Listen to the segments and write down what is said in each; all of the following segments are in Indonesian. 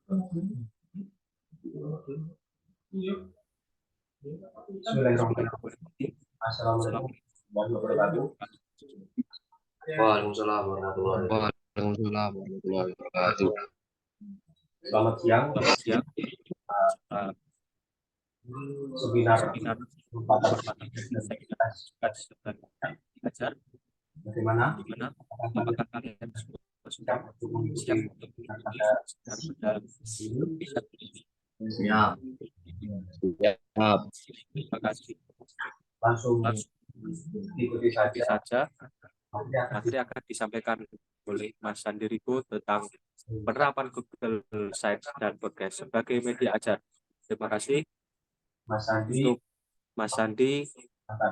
Bismillahirrahmanirrahim. Assalamualaikum warahmatullahi wabarakatuh. Waalaikumsalam warahmatullahi wabarakatuh. Waalaikumsalam warahmatullahi wabarakatuh. Selamat siang. Selamat siang. Seminar Ajar bagaimana apakah kalian sudah siap untuk bisa Siap. terima kasih. langsung ikuti Ikuti saja. saja materi akan disampaikan oleh Mas Sandi Rigo tentang penerapan Google Sites dan podcast sebagai media ajar. Terima kasih. Mas Sandi, Untuk Mas Sandi,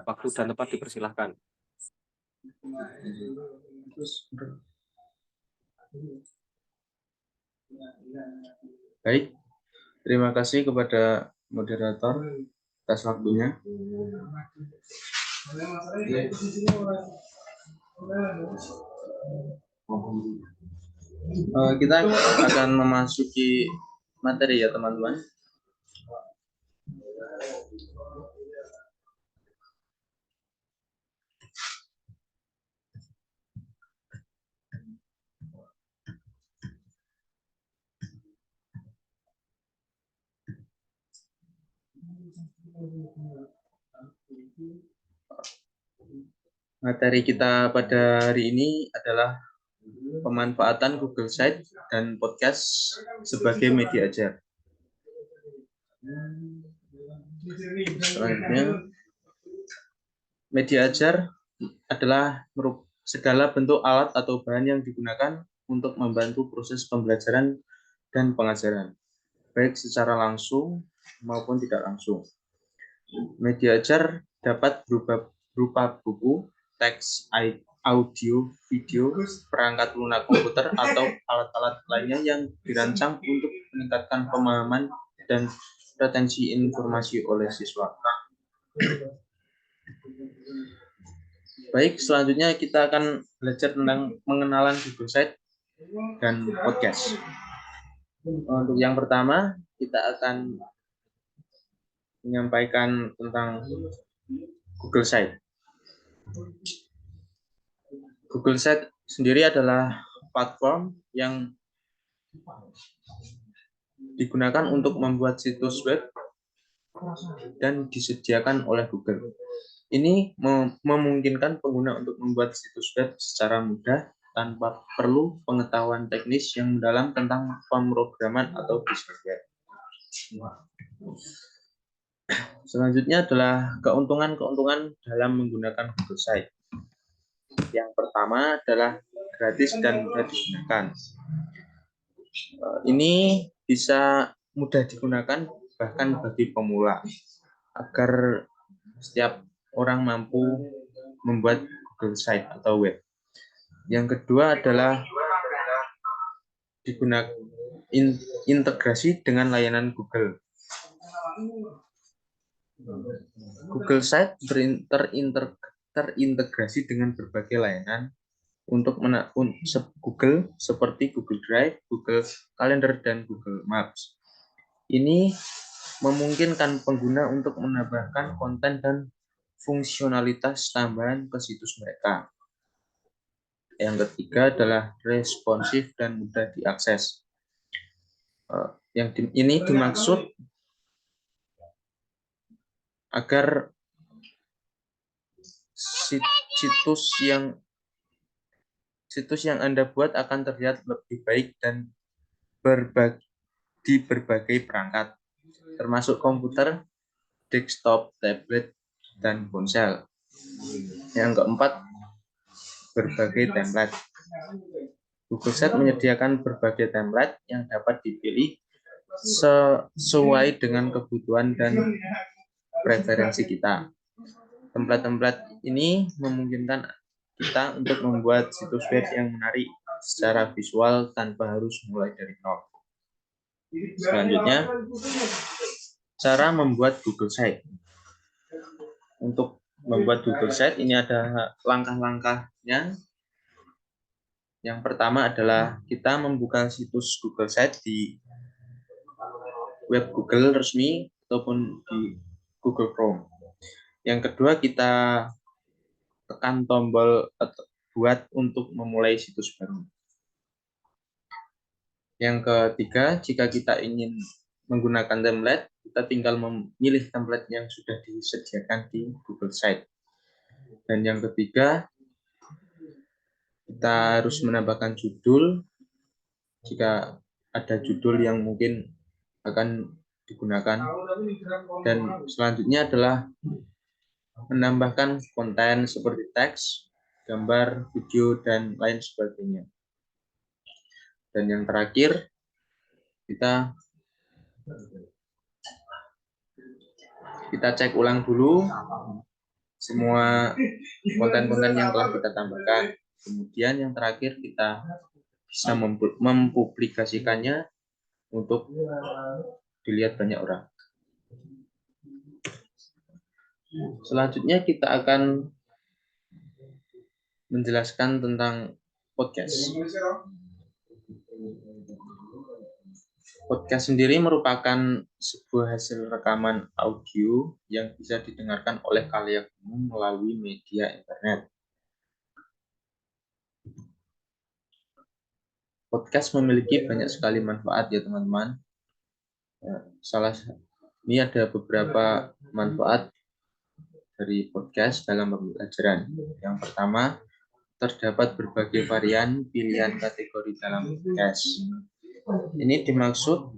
waktu dan tempat dipersilahkan. Baik, terima kasih kepada moderator atas waktunya. Kita akan memasuki materi ya teman-teman. Materi kita pada hari ini adalah pemanfaatan Google Sites dan podcast sebagai media ajar. Selanjutnya, media ajar adalah segala bentuk alat atau bahan yang digunakan untuk membantu proses pembelajaran dan pengajaran, baik secara langsung maupun tidak langsung. Media ajar dapat berupa buku, teks, audio, video, perangkat lunak komputer, atau alat-alat lainnya yang dirancang untuk meningkatkan pemahaman dan retensi informasi oleh siswa. Baik, selanjutnya kita akan belajar tentang pengenalan Google Sites dan podcast. Untuk yang pertama, kita akan menyampaikan tentang Google Sites. Google Sites sendiri adalah platform yang digunakan untuk membuat situs web dan disediakan oleh Google. Ini memungkinkan pengguna untuk membuat situs web secara mudah tanpa perlu pengetahuan teknis yang mendalam tentang pemrograman atau desain web. Selanjutnya adalah keuntungan-keuntungan dalam menggunakan Google Sites. Yang pertama adalah gratis dan mudah digunakan. Ini bisa mudah digunakan bahkan bagi pemula, agar setiap orang mampu membuat Google Site atau web. Yang kedua adalah digunakan integrasi dengan layanan Google. Google Site terintegrasi dengan berbagai layanan untuk Google seperti Google Drive, Google Calendar, dan Google Maps. Ini memungkinkan pengguna untuk menambahkan konten dan fungsionalitas tambahan ke situs mereka. Yang ketiga adalah responsif dan mudah diakses. Ini dimaksud agar situs yang Anda buat akan terlihat lebih baik dan di berbagai perangkat, termasuk komputer, desktop, tablet, dan ponsel. Yang keempat, berbagai template. Google Sites menyediakan berbagai template yang dapat dipilih sesuai dengan kebutuhan dan preferensi kita. Template-template ini memungkinkan kita untuk membuat situs web yang menarik secara visual tanpa harus mulai dari nol. Selanjutnya, cara membuat Google Sites. Untuk membuat Google Sites ini ada langkah-langkahnya. Yang pertama adalah kita membuka situs Google Sites di web Google resmi ataupun di Google Chrome. Yang kedua, kita tekan tombol buat untuk memulai situs baru. Yang ketiga, jika kita ingin menggunakan template, kita tinggal memilih template yang sudah disediakan di Google Site. Dan yang ketiga, kita harus menambahkan judul jika ada judul yang mungkin akan digunakan. Dan selanjutnya adalah menambahkan konten seperti teks, gambar, video, dan lain sebagainya. Dan yang terakhir, kita cek ulang dulu semua konten-konten yang telah kita tambahkan. Kemudian yang terakhir, kita bisa mempublikasikannya untuk dilihat banyak orang. Selanjutnya kita akan menjelaskan tentang podcast. Podcast sendiri merupakan sebuah hasil rekaman audio yang bisa didengarkan oleh khalayak umum melalui media internet. Podcast memiliki banyak sekali manfaat ya teman-teman. Ini ada beberapa manfaat dari podcast dalam pembelajaran. Yang pertama, terdapat berbagai varian pilihan kategori dalam podcast. Ini dimaksud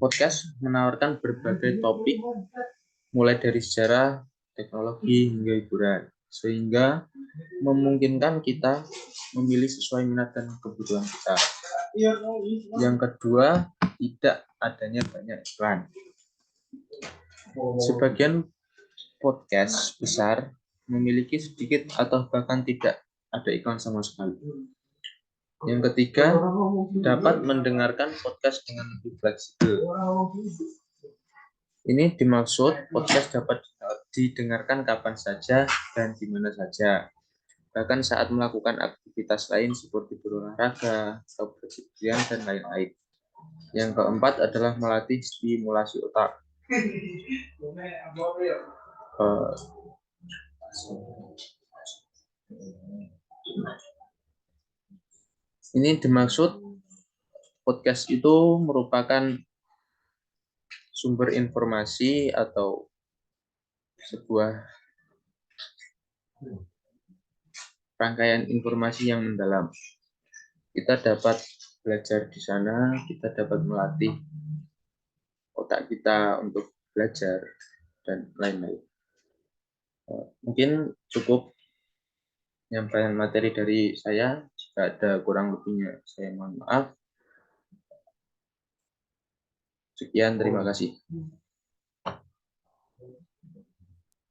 podcast menawarkan berbagai topik, mulai dari sejarah, teknologi, hingga hiburan, sehingga memungkinkan kita memilih sesuai minat dan kebutuhan kita. Yang kedua, tidak adanya banyak iklan. Sebagian podcast besar memiliki sedikit atau bahkan tidak ada iklan sama sekali. Yang ketiga, dapat mendengarkan podcast dengan lebih fleksibel. Ini dimaksud podcast dapat didengarkan kapan saja dan di mana saja, bahkan saat melakukan aktivitas lain seperti berolahraga atau bepergian dan lain-lain. Yang keempat adalah melatih stimulasi otak. Ini dimaksud podcast itu merupakan sumber informasi atau sebuah rangkaian informasi yang mendalam. Kita dapat belajar di sana, kita dapat melatih otak kita untuk belajar dan lain-lain. Mungkin cukup penyampaian materi dari saya. Jika ada kurang lebihnya, saya mohon maaf. Sekian, terima kasih.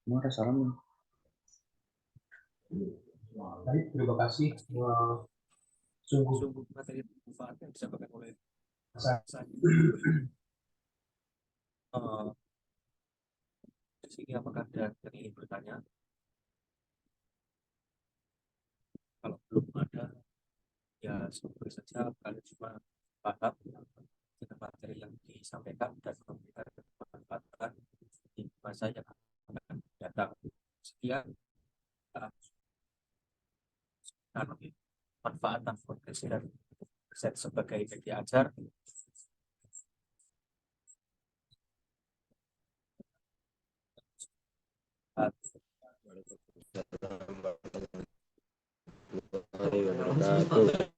Mau ada salam? Baik, terima kasih. Sungguh materi manfaat yang disampaikan oleh saya. Di sini apakah ada yang ingin bertanya? Kalau belum ada, ya semoga saja kalian cuma paham dengan materi yang disampaikan dan memberikan manfaat di masa yang akan datang. Sekian manfaatan podcast dan riset sebagai media ajar. Waalaikumsalam warahmatullahi wabarakatuh.